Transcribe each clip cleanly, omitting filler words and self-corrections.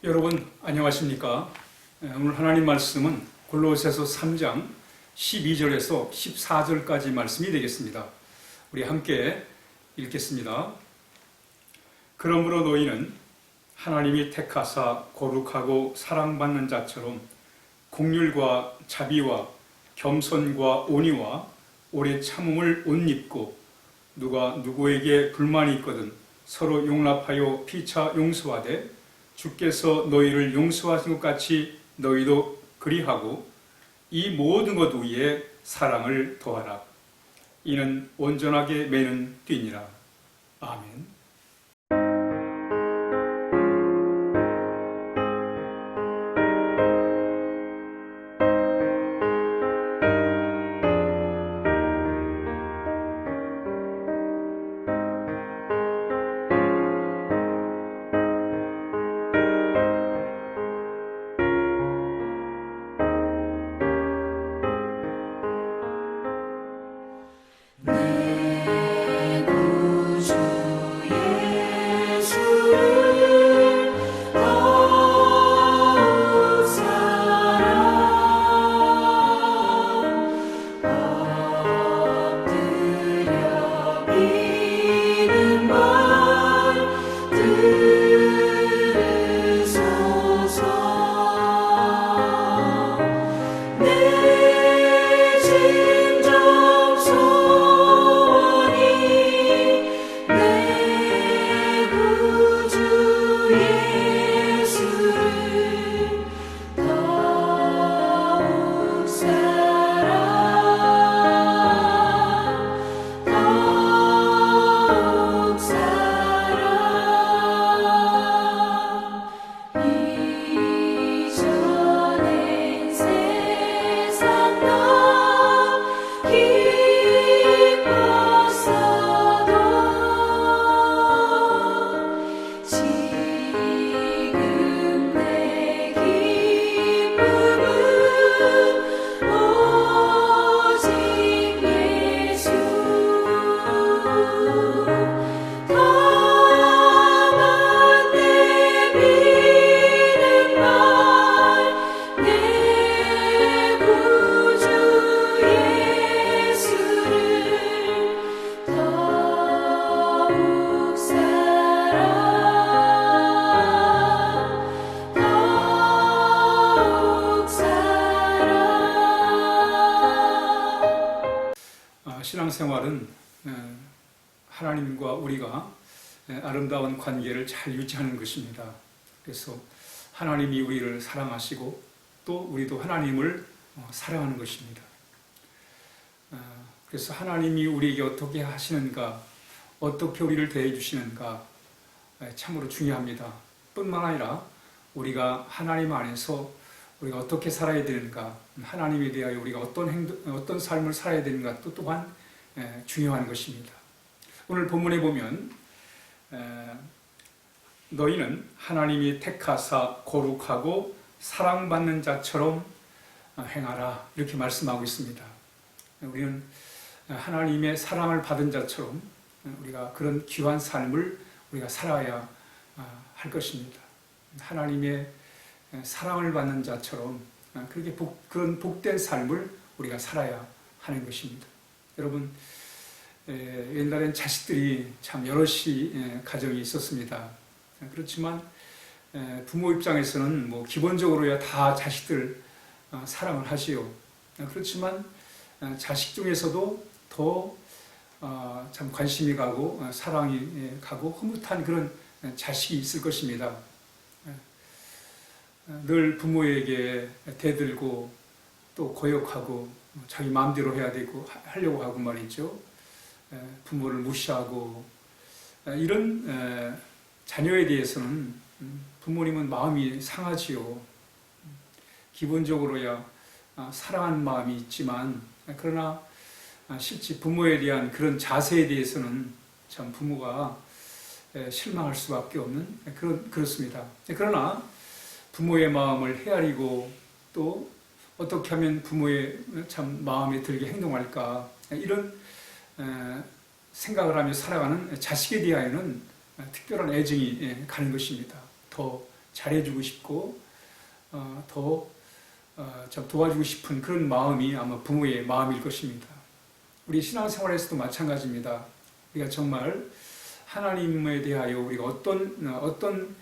여러분 안녕하십니까? 오늘 하나님 말씀은 골로새서 3장 12절에서 14절까지 말씀이 되겠습니다. 우리 함께 읽겠습니다. 그러므로 너희는 하나님이 택하사 거룩하고 사랑받는 자처럼 긍휼과 자비와 겸손과 온유와 오래 참음을 옷 입고 누가 누구에게 불만이 있거든 서로 용납하여 피차 용서하되 주께서 너희를 용서하신 것 같이 너희도 그리하고 이 모든 것 위에 사랑을 더하라. 이는 온전하게 매는 띠니라. 아멘. 신앙생활은 하나님과 우리가 아름다운 관계를 잘 유지하는 것입니다. 그래서 하나님이 우리를 사랑하시고 또 우리도 하나님을 사랑하는 것입니다. 그래서 하나님이 우리에게 어떻게 하시는가, 어떻게 우리를 대해 주시는가 참으로 중요합니다. 뿐만 아니라 우리가 하나님 안에서 우리가 어떻게 살아야 되는가, 하나님에 대하여 우리가 어떤 삶을 살아야 되는가 또 또한 중요한 것입니다. 오늘 본문에 보면 너희는 하나님이 택하사 거룩하고 사랑받는 자처럼 행하라 이렇게 말씀하고 있습니다. 우리는 하나님의 사랑을 받은 자처럼 우리가 그런 귀한 삶을 우리가 살아야 할 것입니다. 하나님의 사랑을 받는 자처럼 그런 복된 삶을 우리가 살아야 하는 것입니다. 여러분, 옛날엔 자식들이 참 여럿이 가정이 있었습니다. 그렇지만 부모 입장에서는 뭐 기본적으로야 다 자식들 사랑을 하지요. 그렇지만 자식 중에서도 더 참 관심이 가고 사랑이 가고 흐뭇한 그런 자식이 있을 것입니다. 늘 부모에게 대들고 또 고역하고 자기 마음대로 해야 되고 하려고 하고 말이죠. 부모를 무시하고 이런 자녀에 대해서는 부모님은 마음이 상하지요. 기본적으로야 사랑하는 마음이 있지만 그러나 실제 부모에 대한 그런 자세에 대해서는 참 부모가 실망할 수밖에 없는 그렇습니다. 그러나 부모의 마음을 헤아리고 또 어떻게 하면 부모의 참 마음에 들게 행동할까 이런 생각을 하며 살아가는 자식에 대하여는 특별한 애정이 가는 것입니다. 더 잘해주고 싶고 더 참 도와주고 싶은 그런 마음이 아마 부모의 마음일 것입니다. 우리 신앙생활에서도 마찬가지입니다. 우리가 정말 하나님에 대하여 우리가 어떤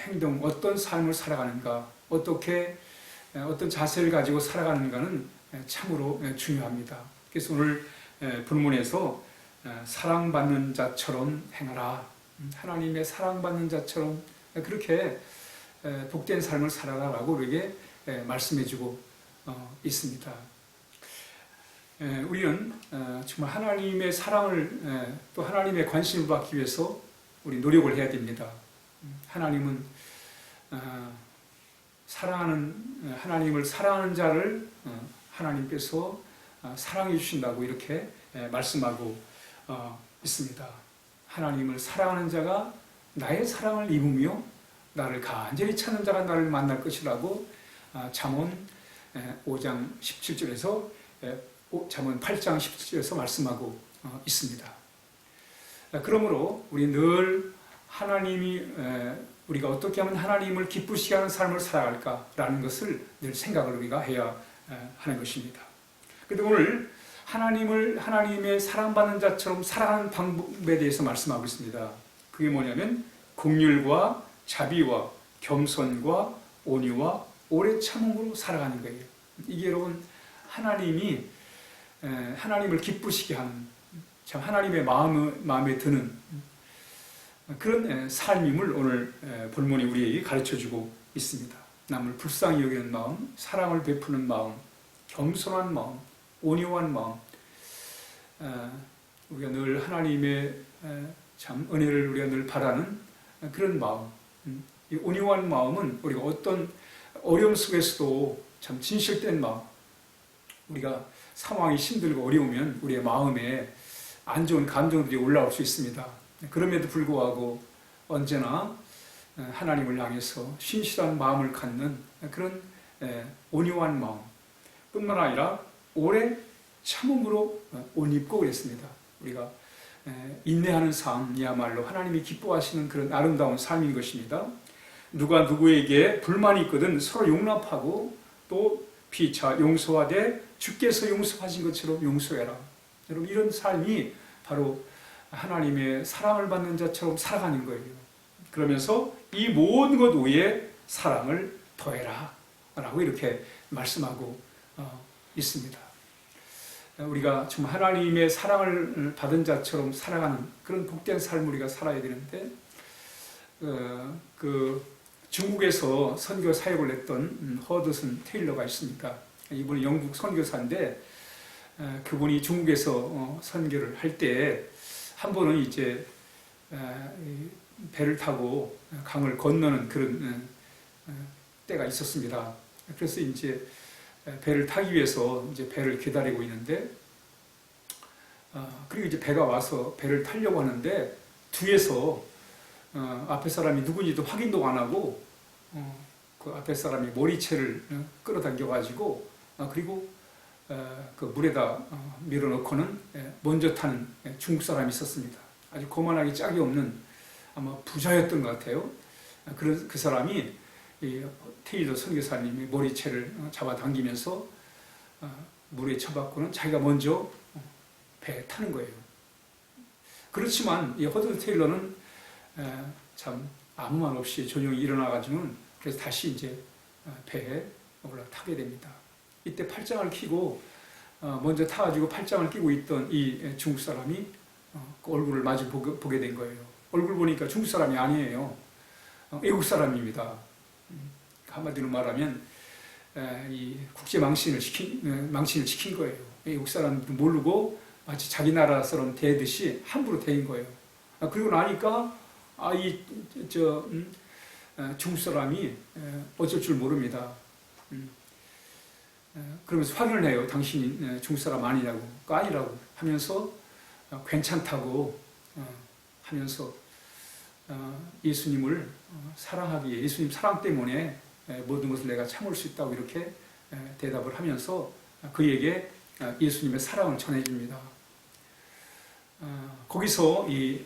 행동, 어떤 삶을 살아가는가, 어떤 자세를 가지고 살아가는가는 참으로 중요합니다. 그래서 오늘 본문에서 사랑받는 자처럼 행하라. 하나님의 사랑받는 자처럼 그렇게 복된 삶을 살아라라고 우리에게 말씀해주고 있습니다. 우리는 정말 하나님의 사랑을 또 하나님의 관심을 받기 위해서 우리 노력을 해야 됩니다. 하나님은 하나님을 사랑하는 자를 하나님께서 사랑해 주신다고 이렇게 말씀하고 있습니다. 하나님을 사랑하는 자가 나의 사랑을 입으며 나를 간절히 찾는 자가 나를 만날 것이라고 잠언 5장 17절에서 잠언 8장 17절에서 말씀하고 있습니다. 그러므로 우리 늘 우리가 어떻게 하면 하나님을 기쁘시게 하는 삶을 살아갈까라는 것을 늘 생각을 우리가 해야 하는 것입니다. 그런데 오늘 하나님의 사랑받는 자처럼 살아가는 방법에 대해서 말씀하고 있습니다. 그게 뭐냐면 긍휼과 자비와 겸손과 온유와 오래 참음으로 살아가는 거예요. 이게 여러분 하나님을 기쁘시게 하는 참 하나님의 마음에 드는 그런 삶임을 오늘 본문이 우리에게 가르쳐주고 있습니다. 남을 불쌍히 여기는 마음, 사랑을 베푸는 마음, 겸손한 마음, 온유한 마음, 우리가 늘 하나님의 참 은혜를 우리가 늘 바라는 그런 마음. 이 온유한 마음은 우리가 어떤 어려움 속에서도 참 진실된 마음, 우리가 상황이 힘들고 어려우면 우리의 마음에 안 좋은 감정들이 올라올 수 있습니다. 그럼에도 불구하고 언제나 하나님을 향해서 신실한 마음을 갖는 그런 온유한 마음 뿐만 아니라 오래 참음으로 옷 입고 그랬습니다. 우리가 인내하는 삶이야말로 하나님이 기뻐하시는 그런 아름다운 삶인 것입니다. 누가 누구에게 불만이 있거든 서로 용납하고 또 피차 용서하되 주께서 용서하신 것처럼 용서해라. 여러분 이런 삶이 바로 하나님의 사랑을 받는 자처럼 살아가는 거예요. 그러면서 이 모든 것 위에 사랑을 더해라 라고 이렇게 말씀하고 있습니다. 우리가 정말 하나님의 사랑을 받은 자처럼 살아가는 그런 복된 삶을 우리가 살아야 되는데 중국에서 선교 사역을 했던 허드슨 테일러가 있습니다. 이분은 영국 선교사인데 그분이 중국에서 선교를 할 때 한 번은 이제 배를 타고 강을 건너는 그런 때가 있었습니다. 그래서 이제 배를 타기 위해서 이제 배를 기다리고 있는데 그리고 이제 배가 와서 배를 타려고 하는데 뒤에서 앞에 사람이 누군지도 확인도 안 하고 그 앞에 사람이 머리채를 끌어당겨 가지고 그리고 그 물에다 밀어넣고는 먼저 타는 중국 사람이 있었습니다. 아주 거만하기 짝이 없는 아마 부자였던 것 같아요. 그 사람이 테일러 선교사님이 머리채를 잡아당기면서 물에 쳐박고는 자기가 먼저 배에 타는 거예요. 그렇지만 이 허드 테일러는 참 아무 말 없이 조용히 일어나가지고는 그래서 다시 이제 배에 올라타게 됩니다. 이때 팔짱을 끼고 먼저 타가지고 팔짱을 끼고 있던 이 중국 사람이 그 얼굴을 마주 보게 된 거예요. 얼굴 보니까 중국 사람이 아니에요. 외국 사람입니다. 한마디로 말하면 이 국제 망신을 시킨 거예요. 외국 사람도 모르고 마치 자기 나라 사람 대듯이 함부로 대인 거예요. 그리고 나니까 중국 사람이 어쩔 줄 모릅니다. 그러면서 확인을 해요. 당신이 중국 사람 아니라고, 아니라고 하면서 괜찮다고 하면서 예수님을 사랑하기에 예수님 사랑 때문에 모든 것을 내가 참을 수 있다고 이렇게 대답을 하면서 그에게 예수님의 사랑을 전해줍니다. 거기서 이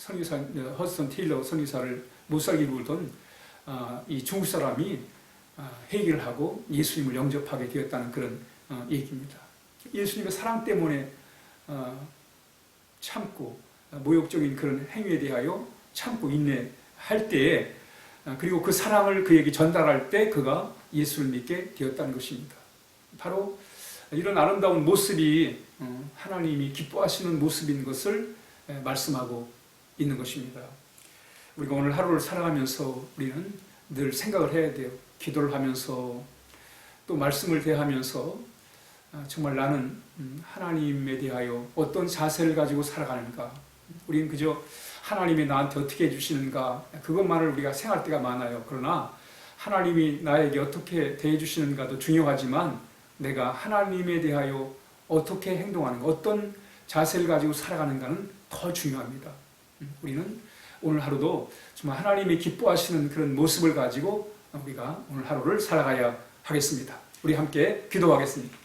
선교사 허드슨 테일러 선교사를 못 살게 굴던 이 중국 사람이 회개를 하고 예수님을 영접하게 되었다는 그런 얘기입니다. 예수님의 사랑 때문에 참고 모욕적인 그런 행위에 대하여 참고 인내할 때에 그리고 그 사랑을 그에게 전달할 때 그가 예수를 믿게 되었다는 것입니다. 바로 이런 아름다운 모습이 하나님이 기뻐하시는 모습인 것을 말씀하고 있는 것입니다. 우리가 오늘 하루를 살아가면서 우리는 늘 생각을 해야 돼요. 기도를 하면서 또 말씀을 대하면서 정말 나는 하나님에 대하여 어떤 자세를 가지고 살아가는가. 우리는 그저 하나님이 나한테 어떻게 해주시는가 그것만을 우리가 생각할 때가 많아요. 그러나 하나님이 나에게 어떻게 대해주시는가도 중요하지만 내가 하나님에 대하여 어떻게 행동하는가, 어떤 자세를 가지고 살아가는가는 더 중요합니다. 우리는 오늘 하루도 정말 하나님이 기뻐하시는 그런 모습을 가지고 우리가 오늘 하루를 살아가야 하겠습니다. 우리 함께 기도하겠습니다.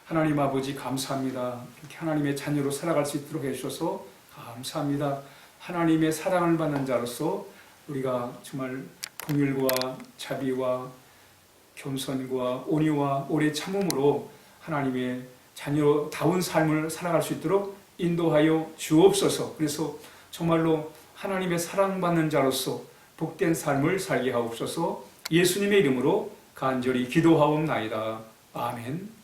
하나님 아버지 감사합니다. 이렇게 하나님의 자녀로 살아갈 수 있도록 해주셔서 감사합니다. 하나님의 사랑을 받는 자로서 우리가 정말 긍휼과 자비와 겸손과 온유와 오래 참음으로 하나님의 자녀다운 삶을 살아갈 수 있도록 인도하여 주옵소서. 그래서 정말로 하나님의 사랑받는 자로서 복된 삶을 살게 하옵소서. 예수님의 이름으로 간절히 기도하옵나이다. 아멘.